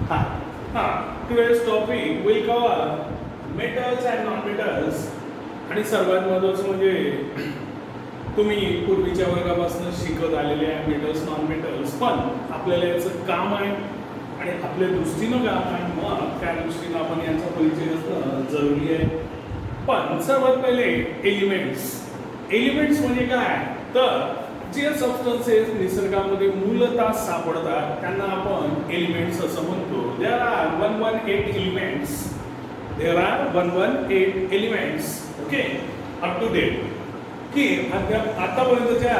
हा हा today's topic will cover metals and non-metals आणि सर्वात महत्त्वाचं म्हणजे तुम्ही पूर्वीच्या वर्गापासून शिकत आलेले आहे मेटल्स नॉन मेटल्स पण आपल्याला याचं काम आहे आणि आपल्या दृष्टीनं काम आहे मग त्या दृष्टीनं आपण यांचा परिचय असणं जरुरी आहे. पण सर्वात पहिले एलिमेंट्स म्हणजे काय तर जे सबस्टन्सेस निसर्गामध्ये मूलतः सापडतात त्यांना आपण एलिमेंट्स असं म्हणतो. There are 118 elements okay up to date की आतापर्यंतच्या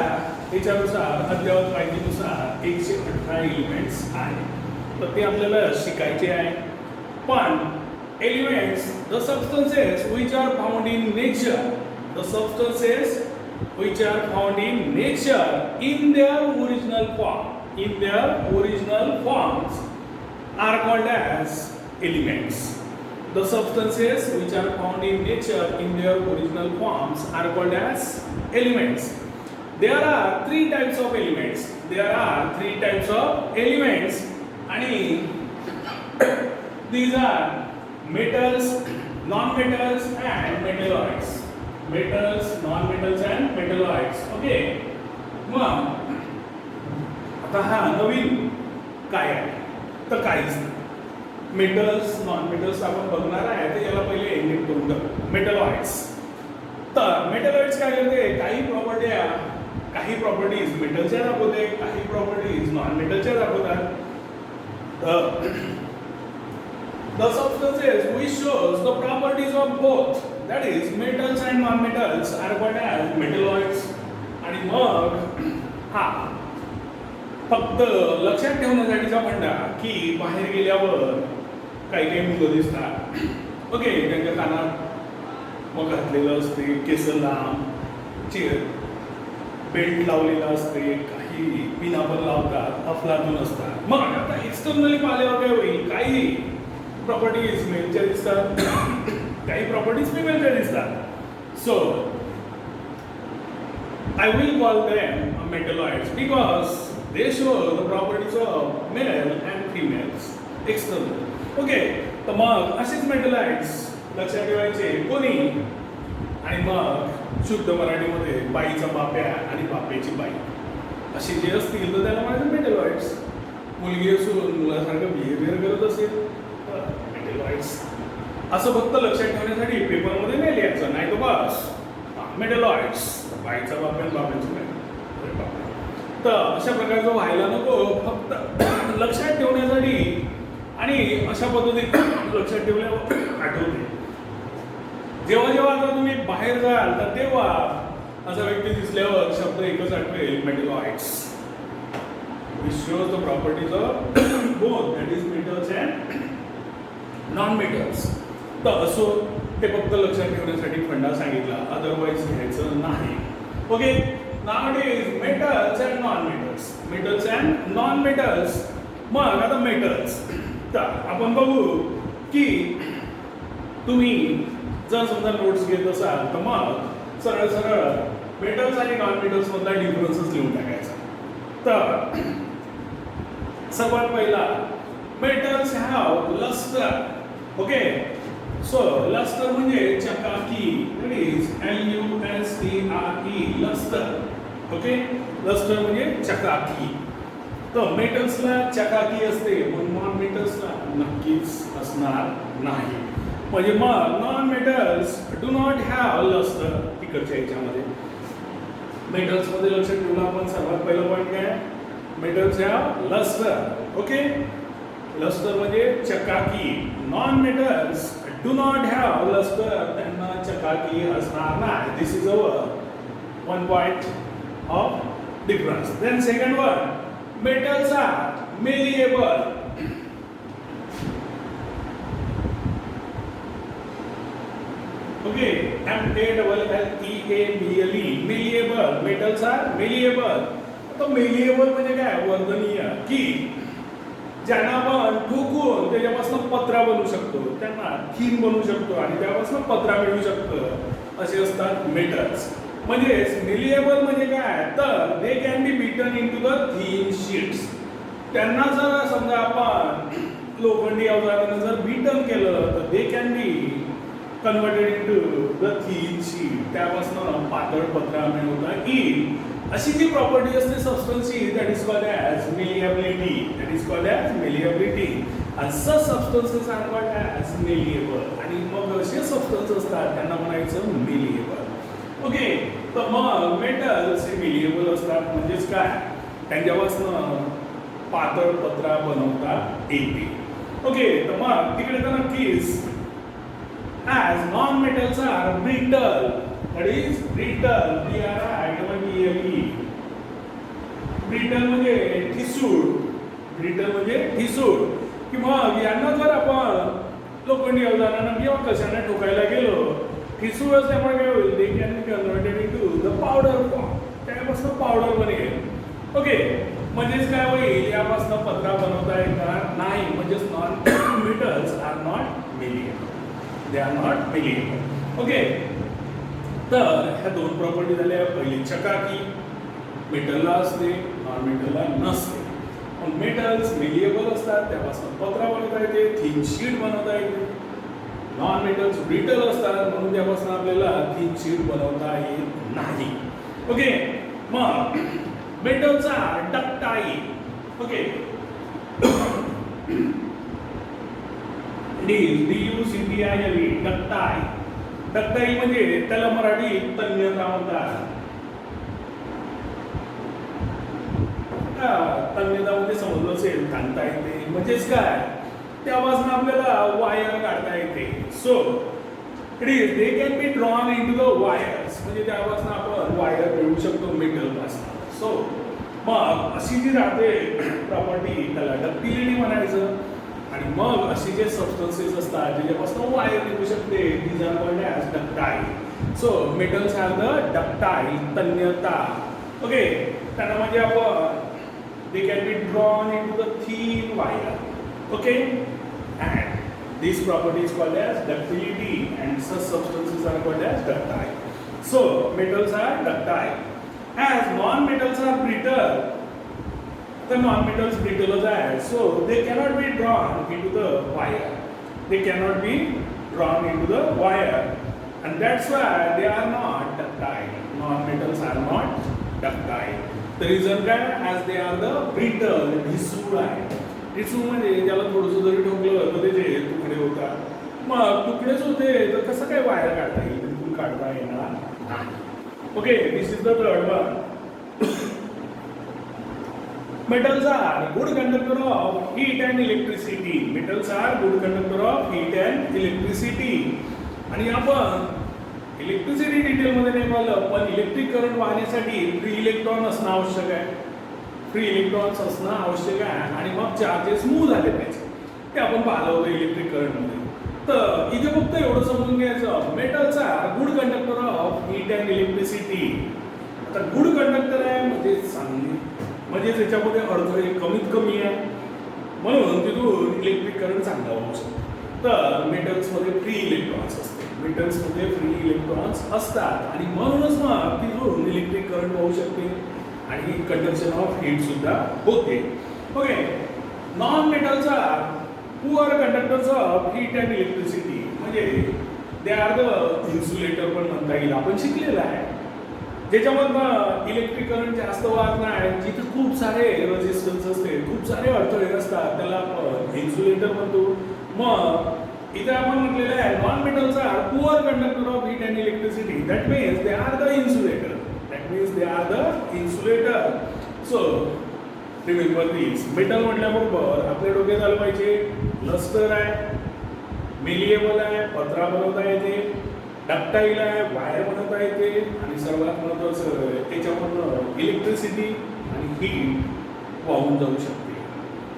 याच्यानुसार अद्ययावत माहितीनुसार 118 एलिमेंट्स आहेत तर ते आपल्याला शिकायचे आहे. पण elements the substances which are found in nature the substances which are found in nature in their original forms are called as elements. The substances which are found in nature in their original forms are called as elements. There are three types of elements and these are metals, non-metals and metalloids. Metals, non-metals and metalloids. Okay. मग आता हा नवीन काय आहे तर काहीच नाही. Metals non metals आपण बघणार आहे तर याला पहिले इंडिकेट करून टाकू. मेटलॉइड्स तर मेटलॉइड्स काय करते काही प्रॉपर्टीज मेटलच्या दाखवते काही प्रॉपर्टीज नॉन मेटलच्या दाखवतात. The substances which shows the properties of both that is metals and non-metals are called as metalloids. आणि मग हा फक्त लक्षात ठेवण्यासाठीचा म्हणता की बाहेर गेल्यावर काही मुलं दिसतात ओके त्यांच्या कानात मग घातलेलं असते केस लांब बेल्ट लावलेला असते काही पिना पण लावतात अफलातून असतात. मग आता एक्सटर्नली पाहिल्यावर काय होईल काही प्रॉपर्टीज मेलच्या दिसतात काही प्रॉपर्टीज फिमेलच्या दिसतात. So I will call them metalloids because they show the properties of male and females external. Okay, तर मग असेच मेटलॉइड्स लक्षात ठेवायचे कोणी आणि मग शुद्ध मराठीमध्ये बाईचा बाप्या आणि बाप्याची बाई असे जे असतील तर त्याला म्हणायचं मेटलॉइड्स. मुलगी असून मुलासारखं बिहेवियर करत असेल मेटलॉइड्स असं फक्त लक्षात ठेवण्यासाठी पेपरमध्ये नाही लिहायचं नाही तर बस मेटलॉइड्स बाईचा बाप्या आणि बाप्याची बाई. तर अशा प्रकारचं व्हायला नको फक्त लक्षात ठेवण्यासाठी आणि अशा पद्धतीने लक्षात ठेवल्यावर आठवते. जेव्हा आता तुम्ही बाहेर जाल तर तेव्हा असा व्यक्ती दिसल्यावर शब्द एकच आठवेल metalloids which shows the properties of both that is metals and non-metals. तर असो ते फक्त लक्षात ठेवण्यासाठी फंडा सांगितला अदरवाईज घ्यायचं नाही. Okay nowadays metals and non-metals. मग आता मेटल्स तर आपण बघू की तुम्ही जर समजा नोट्स घेत असाल तर मग सरळ मेटल्स आणि नॉन मेटल्स मधला डिफरन्सेस लिहून टाकायचा. तर सर्वात पहिला metals have lustre. Okay so lustre म्हणजे चकाकी it is LUSTRE lustre. Okay lustre म्हणजे चकाकी. तर मेटल्सला चकाकी असते पण नॉन मेटल्सला नक्कीच असणार नाही. म्हणजे मग non metals do not have lustre. तिकडच्या याच्यामध्ये मेटल्समध्ये लक्षात ठेवलं आपण सर्वात पहिला पॉईंट काय metals have lustre. Okay lustre म्हणजे चकाकी. Non metals do not have luster त्यांना चकाकी असणार नाही. This is our one point of difference. Then second one metals are malleable. Okay, MALLEABLE malleable. Metals are malleable. आता malleable म्हणजे काय वर्धनीय की ज्यांना आपण ठोकून त्याच्यापासून पत्रा बनवू शकतो त्यांना थीम बनवू शकतो आणि त्यापासून पत्रा मिळू शकतो असे असतात मेटल्स. म्हणजे मेलिएबल म्हणजे काय तर they can B beaten into the thin sheets. त्यांना जर समजा आपण लोखंडी अवजारानं जर बीटन केलं तर they can be converted into the thin sheet, त्यापासून पातळ पत्रा मिळवता येईल. अशी जी प्रॉपर्टी असते सबस्टन्सची that is called as malleability, that is called as malleability. आणि such substances are called as malleable. आणि मग असे सबस्टन्स असतात त्यांना म्हणायचं मेलिएबल. ओके, तर मग मेटल्स हे मेलिएबल असतात म्हणजेच काय, त्यांच्यापासून पातळ पत्रा बनवता येते. ओके, तर मग तिकडे तर नक्कीच as non-metals are brittle, that is brittle, B-R-I-T-T-L-E. brittle म्हणजे ठिसूळ, brittle म्हणजे ठिसूळ. की मग यांना जर आपण लोखंडी अवजारांना किंवा कशाने ठोकायला गेलो, ठिसूळ असल्यामुळे काय होईल, they can be converted into the powder form, त्यापासून पावडर बनेल. ओके, म्हणजेच काय होईल, यापासून पत्रा बनवता येणार नाही. म्हणजेच non metals are not malleable, they are not malleable. Okay, तर ह्या दोन प्रॉपर्टी झाल्या. पहिली चकाकी, मेटलला असते, नॉन मेटलला नसते. पण मेटल्स मेलिएबल असतात, त्यापासून पत्रा बनवता येते, थिन शीट बनवता येते. नॉन मेटल्स ब्रिटल असतात म्हणून त्यापासून आपल्याला थिन शीट बनवता येत नाही. ओके, मग metals are ductile. Okay, D-U-C-T-I-L-E, ductile. Ductile म्हणजे त्याला मराठीत तन्यता म्हणतात. तन्यता म्हणजे समजलं असेल, ताणता येते. म्हणजेच काय, त्यापासून आपल्याला वायर काढता येते. So it is they can be drawn into the wires, म्हणजे त्यापासून आपण वायर मिळवू शकतो मेटलपासून. सो मग अशी जी राहते प्रॉपर्टी त्याला डक्टिलिटी म्हणायचं. आणि मग असे जे सबस्टन्सेस असतात ज्याच्यापासून वायर निघू शकते, these are called as ductile. So metals have the ductile, तन्यता. ओके, त्यांना म्हणजे आपण they can be drawn into the thin wire. Okay, and this property is called as ductility and such substances are called as ductile. So metals are ductile. As non-metals are brittle, the non-metals brittle are, so they cannot be drawn into the wire. They cannot be drawn into the wire, and that's why they are not ductile. Non-metals are not ductile. The reason that as they are the brittle, ठिसूळ आहे. ठिसूळ म्हणजे ज्याला थोडंसं जरी ठोकलं तर त्याचे तुकडे होतात. मग तुकडेच होते तर कसं काय वायर काढता येईल, बिलकुल काढता येणार नाही. Okay, this is the third one. Metals are good conductor of heat and electricity. Metals are good conductor of heat and electricity. आणि आपण इलेक्ट्रिसिटी डिटेलमध्ये नाही पाहिलं, पण इलेक्ट्रिक करंट वाहण्यासाठी फ्री इलेक्ट्रॉन असणं आवश्यक आहे. फ्री इलेक्ट्रॉन्स असणं आवश्यक आहे आणि मग चार्जेस मूव्ह झाले पाहिजे, ते आपण पाहिलं होतं इलेक्ट्रिक करंटमध्ये. तर इथे फक्त एवढं समजून घ्यायचं, metals are good conductor of heat and electricity. आता गुड कंडक्टर आहे म्हणजे चांगली, म्हणजे त्याच्यामध्ये अडथळे कमीत कमी आहे, म्हणून तिथून इलेक्ट्रिक करंट चांगला होऊ शकतो. तर मेटल्समध्ये फ्री इलेक्ट्रॉन्स असते, मेटल्समध्ये फ्री इलेक्ट्रॉन्स असतात आणि म्हणूनच मग तिथून इलेक्ट्रिक करंट होऊ शकते आणि कंडक्शन ऑफ हीट सुद्धा होते. Okay, non metals are poor conductors of heat and electricity, म्हणजे दे आर द इन्सुलेटर पण म्हणता येईल, आपण शिकलेलं आहे. ज्याच्यामधनं इलेक्ट्रिक करंट जास्त वाहत नाही, जिथे खूप सारे रेजिस्टन्स असते, खूप सारे अडथळे असतात, त्याला आपण इन्सुलेटर म्हणतो. मग इथे आपण म्हटलेलं आहे non metals are poor conductor of heat and electricity, that means they are the insulator. That means they are the insulator. So remember this. Metal म्हटल्याबरोबर आपल्या डोक्यात आलं पाहिजे लस्टर आहे, मेलिएबल आहे, पत्रा बनवता येते, डक्टाईल आहे, वायर बनवता येते आणि सर्वात महत्त्वाचं त्याच्यामधनं इलेक्ट्रिसिटी आणि हीट वाहून जाऊ शकते.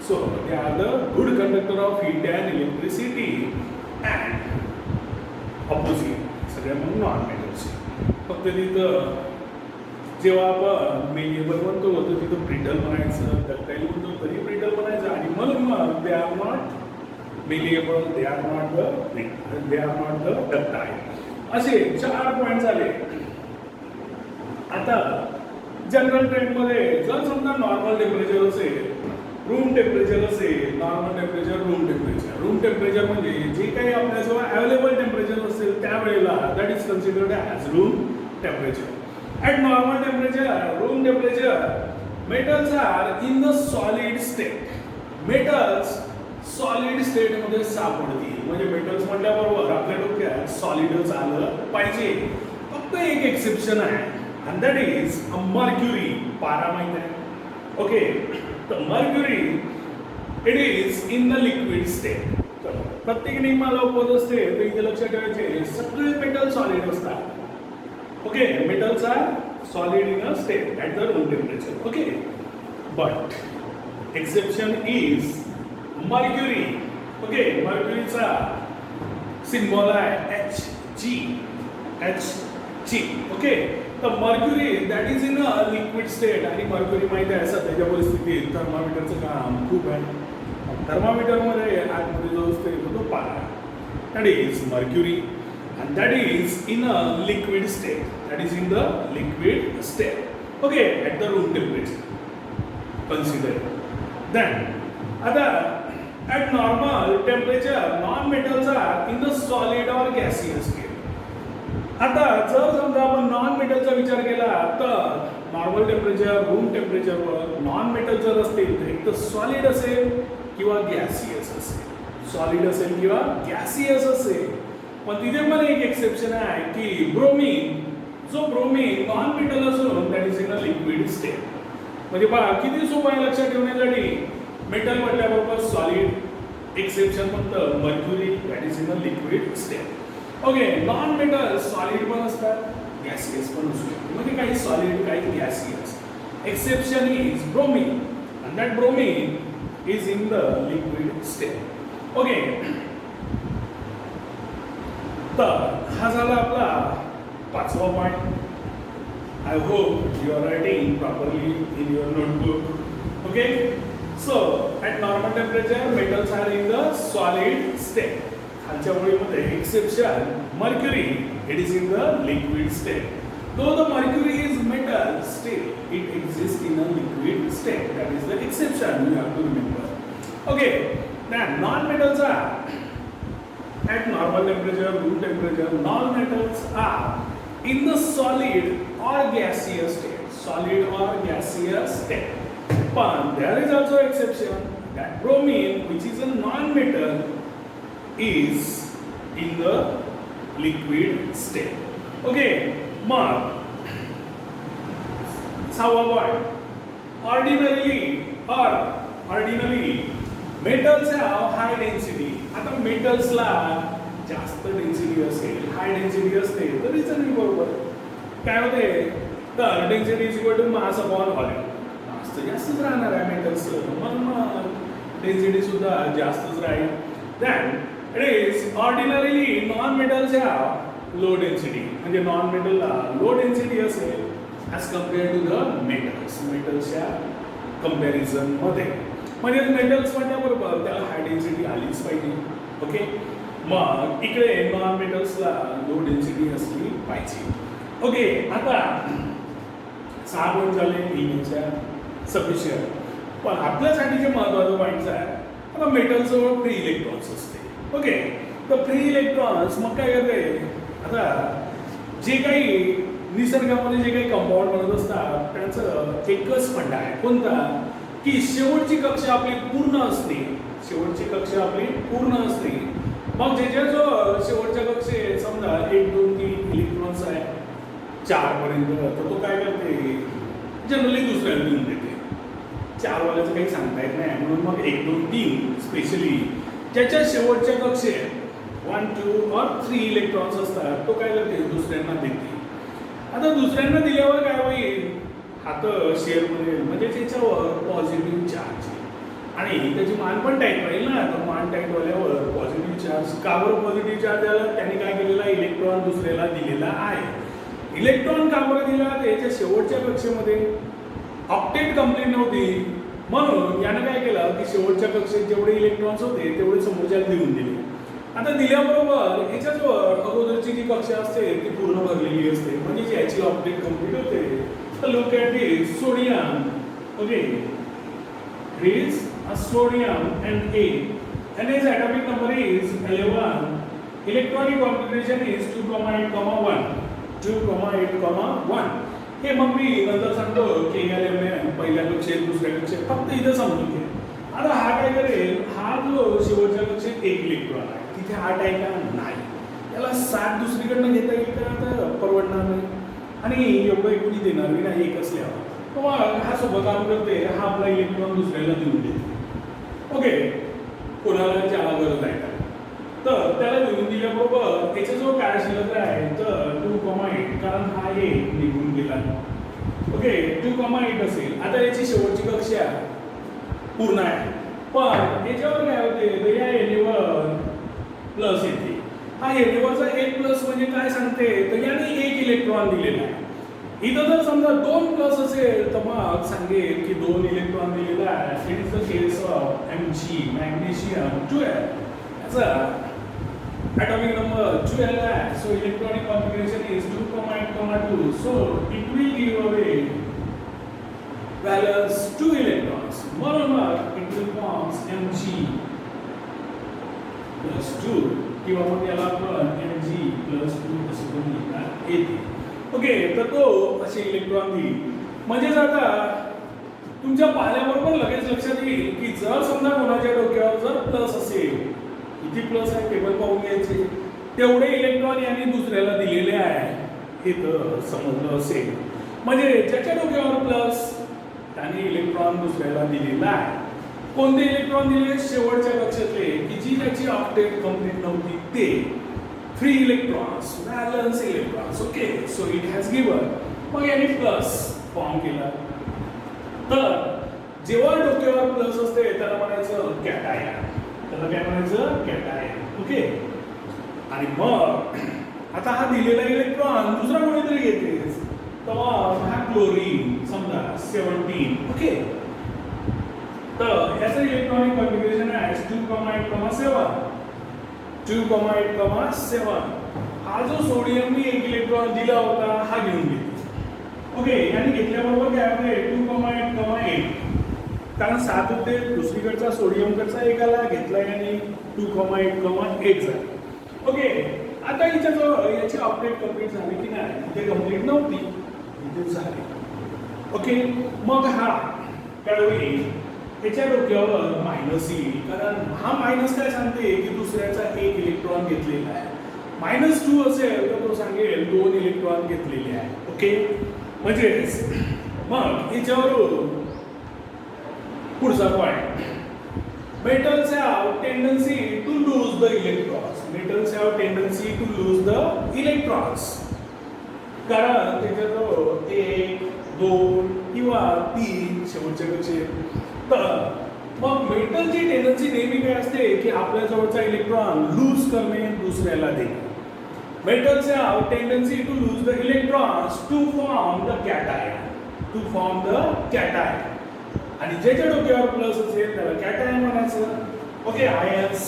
So they are the good conductor of heat and electricity and opposite सगळ्या म्हणून नॉन मेटल्स. फक्त तिथं जेव्हा आपण मेलिएबल म्हणतो तर तिथं ब्रिटल म्हणायचं, डक्टाईल म्हणतो तरी ब्रिटल म्हणायचं आणि म्हणून मग दे are not malleable, they are not the brittle, they are not the ductile. असे 4 पॉईंट झाले. आता जनरल ट्रेंडमध्ये जर समजा नॉर्मल टेम्परेचर असेल रूम टेम्परेचर असेल, normal temperature, room temperature. Room temperature म्हणजे जे काही आपल्याजवळ अवेलेबल टेम्परेचर असेल त्यावेळेला that is considered as room temperature. At normal temperature, room temperature, metals are in the solid state. Metals solid स्टेटमध्ये सापडतील. म्हणजे मेटल्स म्हटल्याबरोबर आपल्या डोक्यात सॉलिडच आलं पाहिजे. फक्त एक एक्सेप्शन आहे and that is a mercury. पारा माहित आहे. ओके, तर mercury it is in the liquid state. तर प्रत्येक नियमाला उपत असते तर इथे लक्षात ठेवायचे सगळे मेटल सॉलिड असतात. Okay, metals are solid in a state at the room temperature. Okay, but exception is mercury. Okay, मर्क्युरीचा सिम्बॉल आहे Hg. Hg. ओके, तर mercury that is in a liquid state. आणि मर्क्युरी माहिती आहे सध्याच्या परिस्थितीत थर्मामीटरचं काम खूप आहे. थर्मामीटरमध्ये आतमध्ये जो असतो तो पारा, that is mercury and that is in a liquid state. That is in the liquid state. Okay, at the room temperature. Consider. Then, at normal temperature, non-metals are in the solid or gaseous state. आता जर समजा आपण non मेटलचा विचार केला तर normal temperature, room टेम्परेचरवर non metal जर असतील तर एक तर सॉलिड असेल किंवा गॅसियस असेल. सॉलिड असेल किंवा गॅसियस असेल. पण तिथे पण एक एक्सेप्शन आहे की ब्रोमीन, जो ब्रोमीन नॉन मेटल असून that is in a liquid state. म्हणजे पहा किती सोपं आहे लक्षात ठेवण्यासाठी. मेटल म्हटल्याबरोबर सॉलिड, एक्सेप्शन फक्त mercury that is in a liquid state. Okay, non metal solid पण असतात, गॅसियस पण असू शकते. म्हणजे काही सॉलिड काही gaseous. Exception is bromine and that bromine is in the liquid state. Okay, तर हा झाला आपला पाचवा point. I hope you are writing properly in your notebook. Okay, so at normal temperature metals are in the solid state. खालच्या ओळीमध्ये exception mercury it is in the liquid state. Though the mercury is metal still it exist in a liquid state. That is the exception you have to remember. Okay, then non-metals are at normal temperature, room temperature, non-metals are in the solid or gaseous state. Solid or gaseous state. But there is also exception that bromine, which is a non-metal, is in the liquid state. Okay, mug. सहावा point. Ordinarily metals have high density. आता मेटल्सला जास्त density असेल, high density असते तर reason बरोबर काय होते तर density is equal to mass upon volume. Mass तर जास्तच राहणार आहे मेटल्सचं, मग डेन्सिटी सुद्धा जास्तच राहील. Then it is ordinarily non metals have low density. म्हणजे नॉन मेटलला लो डेन्सिटी असेल as compare to the metals. मेटल्सच्या कम्पॅरिझनमध्ये म्हणजे मेटल्स म्हटल्याबरोबर त्याला हाय डेन्सिटी आलीच पाहिजे. ओके, मग इकडे नॉन मेटल्सला लो डेन्सिटी असली पाहिजे. ओके, आता 6 पॉईंट झाले लिहिण्याच्या सफिशियंट. पण आपल्यासाठी जे महत्त्वाचं पॉईंट्स आहे आता मेटलजवळ फ्री इलेक्ट्रॉन्स असते. ओके, तर फ्री इलेक्ट्रॉन्स मग काय करते आता जे काही निसर्गामध्ये जे काही कंपाऊंड बनत असतात त्यांचं एकच फंडा आहे. कोणता की शेवटची कक्षा आपली पूर्ण असते. शेवटची कक्षा आपली पूर्ण असते. मग ज्याच्याजवळ शेवटच्या कक्षेत समजा 1 2 3 इलेक्ट्रॉन्स आहे 4 पर्यंत तर तो काय करते जनरली दुसऱ्याला देऊन देते. 4 वाल्याचं काही सांगता येत नाही म्हणून मग 1 2 3 स्पेशली ज्याच्या शेवटच्या कक्षेत 1 2 और 3 इलेक्ट्रॉन्स असतात तो काय करते दुसऱ्यांना देते. आता दुसऱ्यांना दिल्यावर काय होईल हात शेअर बनेल म्हणजे त्याच्यावर पॉझिटिव्ह चार्ज आणि त्याची मान पण टाईट राहील ना. तर मान टाईट झाल्यावर पॉझिटिव्ह चार्ज का बरं पॉझिटिव्ह चार्ज झाला त्याने काय केलेला इलेक्ट्रॉन दुसऱ्याला दिलेला आहे. इलेक्ट्रॉन का बरं दिला तर याच्या शेवटच्या कक्षेमध्ये ऑक्टेट कंप्लीट नव्हती म्हणून यानं काय केलं की शेवटच्या कक्षेत जेवढे इलेक्ट्रॉन्स होते तेवढे समोरच्याला देऊन दिले. आता दिल्याबरोबर याच्याजवळ अगोदरची जी कक्षा असते ती पूर्ण भरलेली असते म्हणजे याची ऑक्टेट कंप्लीट होते. तर look at this sodium. Okay, it is a sodium and A, and its atomic number is 11. Electronic configuration is 2,8,1. 2,8,1. हे मग मी नंतर सांगतो की एलिमेंट पहिल्या कक्षेत दुसऱ्या कक्षेत फक्त इथं समजून घे. आता हा काय करेल, हा जो शेवटच्या कक्षेत एक इलेक्ट्रॉन आहे तिथे 8 आहे का नाही, त्याला 7 दुसरीकडनं घेता येईल का, आता परवडणार नाही आणि एवढं कोणी देणार मी नाही, एकच लिहावा. मग हा सोबत काम करते, हा आपला इलेक्ट्रॉन दुसऱ्याला देऊन देते. ओके, कोणाला ज्याला गरज आहे का, तर त्याला देऊन दिल्याबरोबर त्याचा जो काय शिल्लक आहे तर 2,8, कारण हा एक निघून गेला. ओके, 2,8 असेल. आता याची शेवटची कक्षा पूर्ण आहे, पण याच्यावर काय होते तर या एनेवर प्लस येते. हा एनेवरचा एक प्लस म्हणजे काय सांगते तर याने एक इलेक्ट्रॉन दिलेला आहे. इथं जर समजा 2 प्लस असेल तर मग सांगेल की 2 इलेक्ट्रॉन दिलेला आहे. It is the case of Mg, magnesium 12. याचा atomic number 12 है, so electronic configuration is 2,8,2. So it will give away valence 2 electrons. Moreover, it will form Mg plus 2 किंवा मग याला आपण Mg plus 2 असं पण लिहिता येते. ओके, तर तो असे इलेक्ट्रॉन देईल. म्हणजेच आता तुमच्या पाहिल्याबरोबर लगेच लक्षात येईल की जर समजा कोणाच्या डोक्यावर जर प्लस असेल, किती प्लस आहे टेबल पाहून घ्यायचे, तेवढे इलेक्ट्रॉन यांनी दुसऱ्याला दिलेले आहे हे तर समजलं असेल. म्हणजे ज्याच्या डोक्यावर प्लस त्याने इलेक्ट्रॉन दुसऱ्याला दिलेला आहे. कोणते इलेक्ट्रॉन दिले, शेवटच्या कक्षेतले की जी त्याची ऑक्टेट कंप्लीट नव्हती ते 3 electrons, valence electrons. Okay, so it has given. मग याने प्लस फॉर्म केला. तर जेव्हा डोक्यावर प्लस असते त्याला म्हणायचं कॅटायन, त्याला काय म्हणायचं कॅटायन. ओके, आणि मग आता हा दिलेला इलेक्ट्रॉन दुसरा कोणीतरी घेते, तर हा क्लोरीन समजा 17. ओके, तर याचं इलेक्ट्रॉनिक कॉन्फिगरेशन आहे 2,8,7. 2,8,7. हा जो सोडियम मी एक इलेक्ट्रॉन दिला होता हा घेऊन घेते. ओके, याने घेतल्याबरोबर काय होते 2,8,8, कारण 7 होते, दुसरीकडचा सोडियमकडचा एकाला घेतला याने 2,8,8 झाला. ओके, आता हिच्या जो याची ऑक्टेट कंप्लीट झाली की नाही, इथे कंप्लीट नव्हती, इथे झाली. ओके, मग हा काय होईल, त्याच्या डोक्यावर मायनस येईल, कारण हा मायनस काय सांगते की दुसऱ्याचा एक इलेक्ट्रॉन घेतलेला आहे. -2 असेल तर तो सांगेल 2 इलेक्ट्रॉन घेतलेले आहे. ओके, म्हणजे मग याच्यावरून पुढचा point, metals have tendency to lose the electrons. Metals have tendency to lose the electrons. कारण त्याच्याजवळ 1, 2 किंवा 3 शेवटच्या कक्षेत. तर मग मेटलची टेंडन्सी नेहमी काय असते की आपल्या जवळचा इलेक्ट्रॉन लूज करणे, दुसऱ्याला देणे. Metals have tendency to lose the electrons to form the cation. To form the cation. आणि ज्याच्या डोक्यावर प्लस असेल त्याला कॅटायन म्हणायचं. Okay, ions,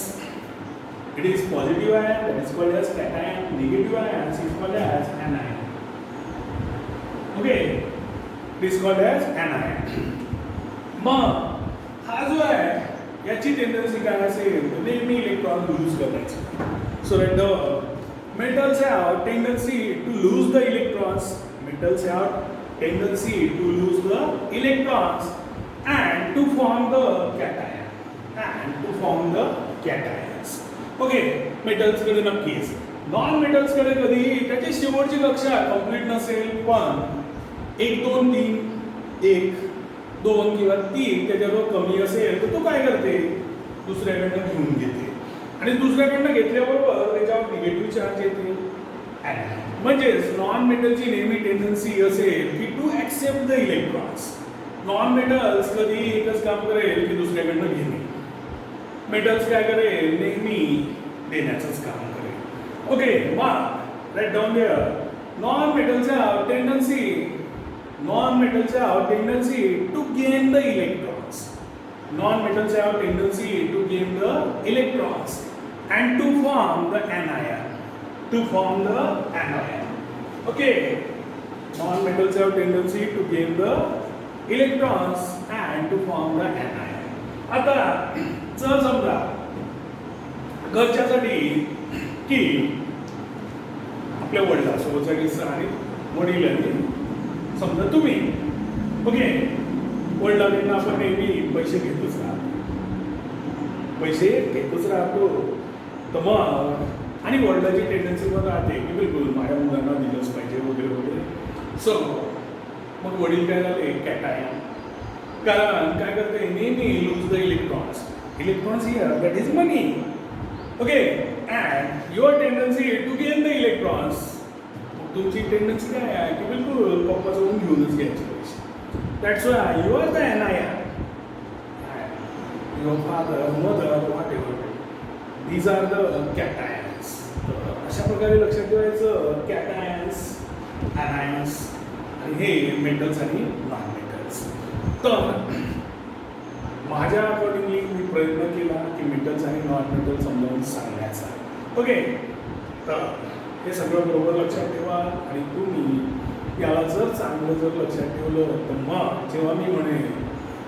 it is positive ion, that is called as cation. Negative ions is called as anion. Okay, it is called as anion. मग हा जो आहे याची टेंडन्सी काय असेल तर नेहमी इलेक्ट्रॉन लूज करायचे. So let the metals have tendency to lose the electrons. Metals have tendency to lose the electrons and to form the cation. And to form the cations. Okay, metals कडे नक्कीच. Non metals कडे कधी त्याची शेवटची कक्षा complete नसेल, पण 1, 2, 3, 1, 2 किंवा 3 त्याच्याजवळ कमी असेल तर तो काय करते, दुसऱ्याकडनं घेऊन घेते. आणि दुसऱ्याकडनं घेतल्याबरोबर त्याच्यावर निगेटिव्ह चार्ज येते. म्हणजेच नॉन मेटलची नेहमी टेंडन्सी असेल की to accept the electrons. Non metals कधी एकच काम करेल की दुसऱ्याकडनं घेणे. मेटल्स काय करेल, नेहमी देण्याचंच काम करेल. ओके, मग write down there. Non metals have tendency to gain the electrons. Non-metals have tendency to gain the electrons and to form the anion. Okay, non-metals have tendency to gain the electrons and to form the anion. आता जर समजा घरच्यासाठी की आपल्या वडिलांसोबतसाठी आणि वडील आणि समजा तुम्ही ओके वडिलांना आपण नेहमी पैसे घेतोच राहतो पैसे घेतोच राहतो तर मग आणि वडिलांची टेंडन्सी पण राहते की बिलकुल माझ्या मुलांना दिलंच पाहिजे वगैरे वगैरे सो मग वडील काय झाले कॅटायन कारण काय करते नेहमी lose the electrons here that is money okay and your tendency to gain the electrons तुमची टेंडन्सी काय आहे की बिलकुल पप्पाजवळून घेऊनच घ्यायचे पैसे that's why you are the NIR your father mother whatever these are the cations अशा प्रकारे लक्षात ठेवायचं कॅटायन्स ॲनायन्स आणि हे मेटल्स आणि नॉन मेटल्स तर माझ्या अकॉर्डिंगली मी प्रयत्न केला की मेटल्स आणि नॉन मेटल समजावून सांगण्याचा ओके तर हे सगळं बरोबर लक्षात ठेवा आणि तुम्ही याला जर चांगलं जर लक्षात ठेवलं तर मग जेव्हा मी म्हणेन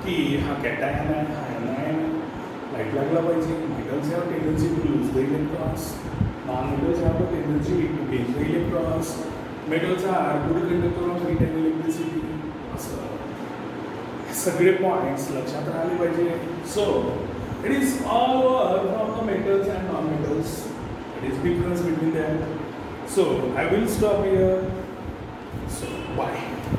की हा कॅटायन आहे हा ॲनायन लाईट लागला पाहिजे metals have tendency to lose the electrons non metals have the tendency to gain the electrons metals are good conductor of heat and electricity असं सगळे पॉईंट्स लक्षात राहिले पाहिजे so it is all over from the metals and non metals it is difference between them So I will stop here. So bye.